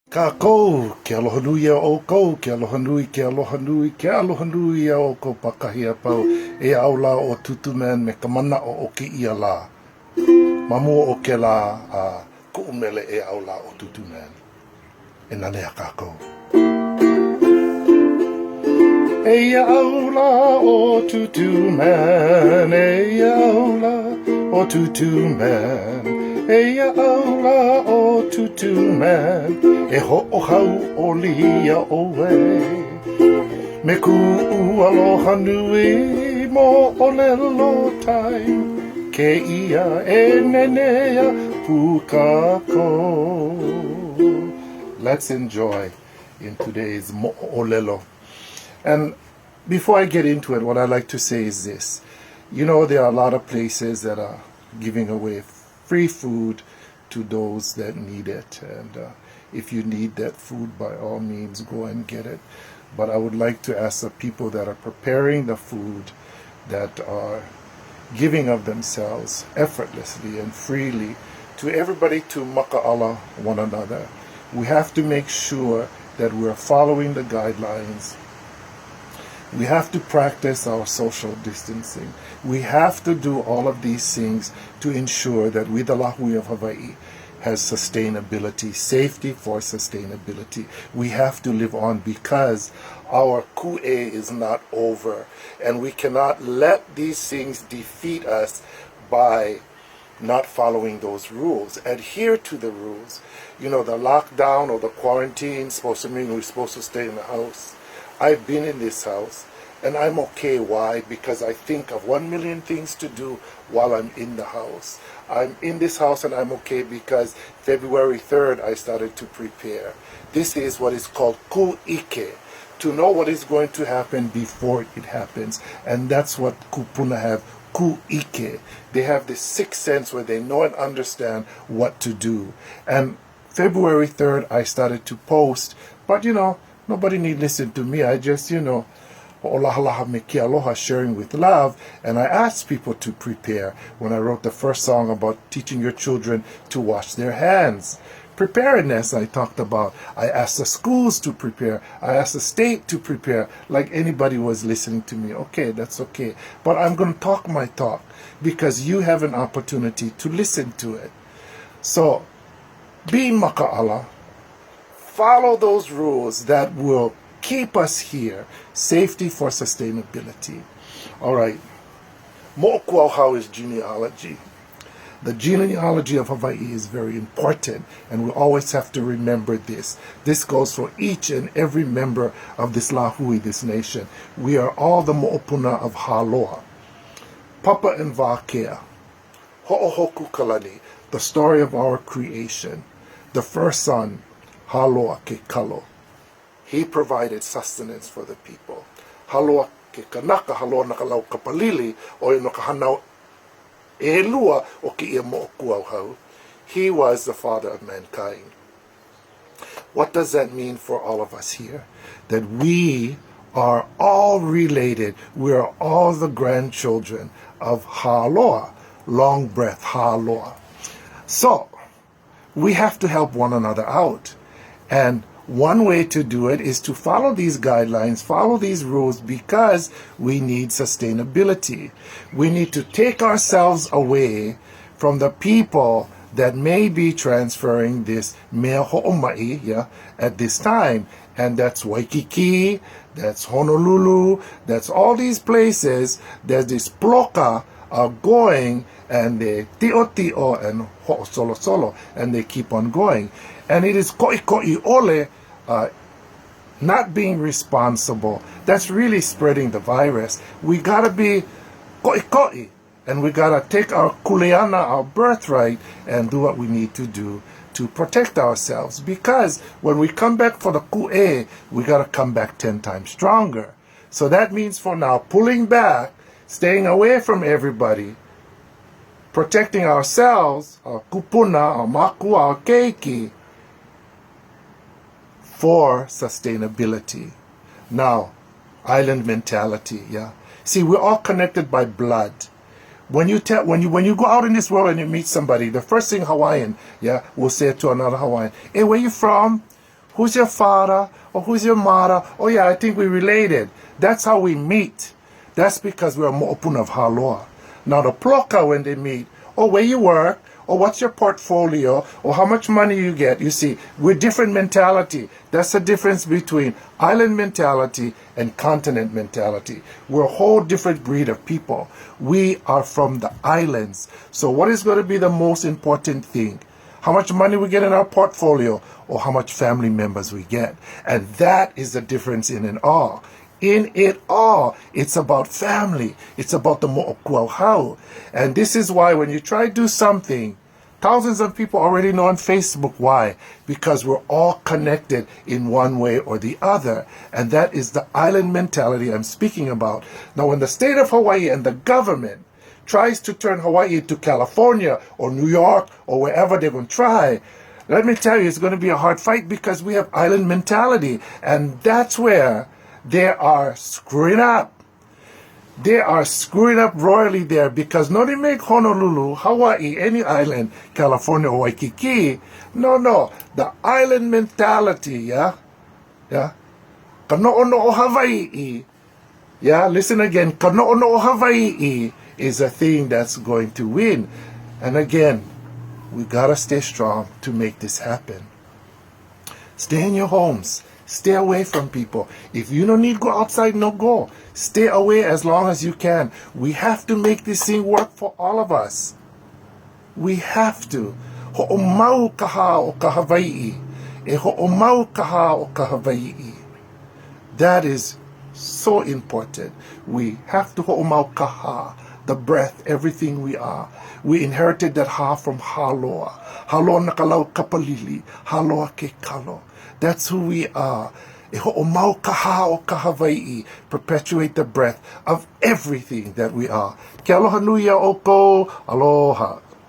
KΑKOU, ke aloha nui o kou, ke aloha nui, ke aloha nui, ke aloha nui o kou pakahi a pau. E au la o tutumen me ka mana o ke ia la. Mamua o ke la a ku'umele e au la o tutumen. E nane a KAKOU. E au la o tutumen, e au la o tutumen. E au la o tutumen, e ho'ohau o lia o we. Me ku'u aloha nui mo o lelo tai, ke ia e nenea pukako. Let's enjoy in today's mo'olelo. And before I get into it, what I like to say is this. You know, there are a lot of places that are giving away free food to those that need it. And if you need that food, by all means, go and get it. But I would like to ask the people that are preparing the food, that are giving of themselves effortlessly and freely, to everybody to maka'ala one another. We have to make sure that we're following the guidelines. We have to practice our social distancing. We have to do all of these things to ensure that we, the Lahui of Hawaii, has sustainability, safety for sustainability. We have to live on because our ku'e is not over, and we cannot let these things defeat us by not following those rules. Adhere to the rules. You know, the lockdown or the quarantine is supposed to mean we're supposed to stay in the house. I've been in this house, and I'm okay. Why? Because I think of 1 million things to do while I'm in the house. I'm in this house and I'm okay because February 3rd I started to prepare. This is what is called ku'ike, to know what is going to happen before it happens. And that's what kupuna have, ku'ike. They have this sixth sense where they know and understand what to do. And February 3rd I started to post, but you know, nobody need listen to me. I just, you know, olahalaha me ke aloha, sharing with love. And I asked people to prepare when I wrote the first song about teaching your children to wash their hands. Preparedness I talked about. I asked the schools to prepare. I asked the state to prepare, like anybody was listening to me. Okay, that's okay. But I'm going to talk my talk because you have an opportunity to listen to it. So, be maka'ala. Follow those rules that will keep us here. Safety for sustainability. All right. Mo'okuauhau is genealogy. The genealogy of Hawaii is very important, and we always have to remember this. This goes for each and every member of this lahui, this nation. We are all the mo'opuna of HALOA. Papa and Vakea. Ho'ohoku kalani, the story of our creation. The first son, HALOA ke KALO. He provided sustenance for the people. HALOA ke KANAKA, HALOA nakalau kapalili, o ino kahanau e lua o ke ia mo'okuauhau. He was the father of mankind. What does that mean for all of us here? That we are all related. We are all the grandchildren of HALOA, long breath, HALOA. So, we have to help one another out. And one way to do it is to follow these guidelines, follow these rules, because we need sustainability. We need to take ourselves away from the people that may be transferring this mea ho'omai, at this time. And that's Waikiki, that's Honolulu, that's all these places. There's this ploka going, and the tio and ho'osolo, and they keep on going. And it is ko'i ole, not being responsible. That's really spreading the virus. We gotta be ko'i, and we gotta take our kuleana, our birthright, and do what we need to do to protect ourselves. Because when we come back for the ku'e, we gotta come back 10 times stronger. So that means for now, pulling back, staying away from everybody, protecting ourselves, our kupuna, our maku, our keiki, for sustainability. Now, island mentality, See, we're all connected by blood. When you go out in this world and you meet somebody, the first thing Hawaiian, will say to another Hawaiian, hey, where you from? Who's your father? Or who's your mother? Oh yeah, I think we're related. That's how we meet. That's because we're mo'opuna of HALOA. Now the ploka, when they meet, or where you work, or what's your portfolio, or how much money you get. You see, we're different mentality. That's the difference between island mentality and continent mentality. We're a whole different breed of people. We are from the islands. So what is going to be the most important thing? How much money we get in our portfolio, or how much family members we get. And that is the difference in it all. In it all, it's about family. It's about the mo'okuauhau. And this is why when you try to do something, thousands of people already know on Facebook why. Because we're all connected in one way or the other. And that is the island mentality I'm speaking about. Now, when the state of Hawaii and the government tries to turn Hawaii to California or New York or wherever they're going to try, let me tell you, it's going to be a hard fight because we have island mentality. And that's where they are screwing up. They are screwing up royally there because not only make Honolulu, Hawaii, any island, California or Waikiki. No. The island mentality, yeah? Kano'ono o Hawaii. Yeah, listen again. Kano'ono o Hawaii is a thing that's going to win. And again, we gotta stay strong to make this happen. Stay in your homes. Stay away from people. If you don't need to go outside, no go. Stay away as long as you can. We have to make this thing work for all of us. We have to. Ho'omau kaha o ka Hawaii. E ho'omau kaha o ka Hawaii. That is so important. We have to ho'omau kaha. The breath, everything we are. We inherited that ha from HALOA. HALOA nakalau kapalili. HALOA ke KALO. That's who we are. E ho'omau kaha o ka Hawaii. Perpetuate the breath of everything that we are. Ke aloha nui a oko. Aloha.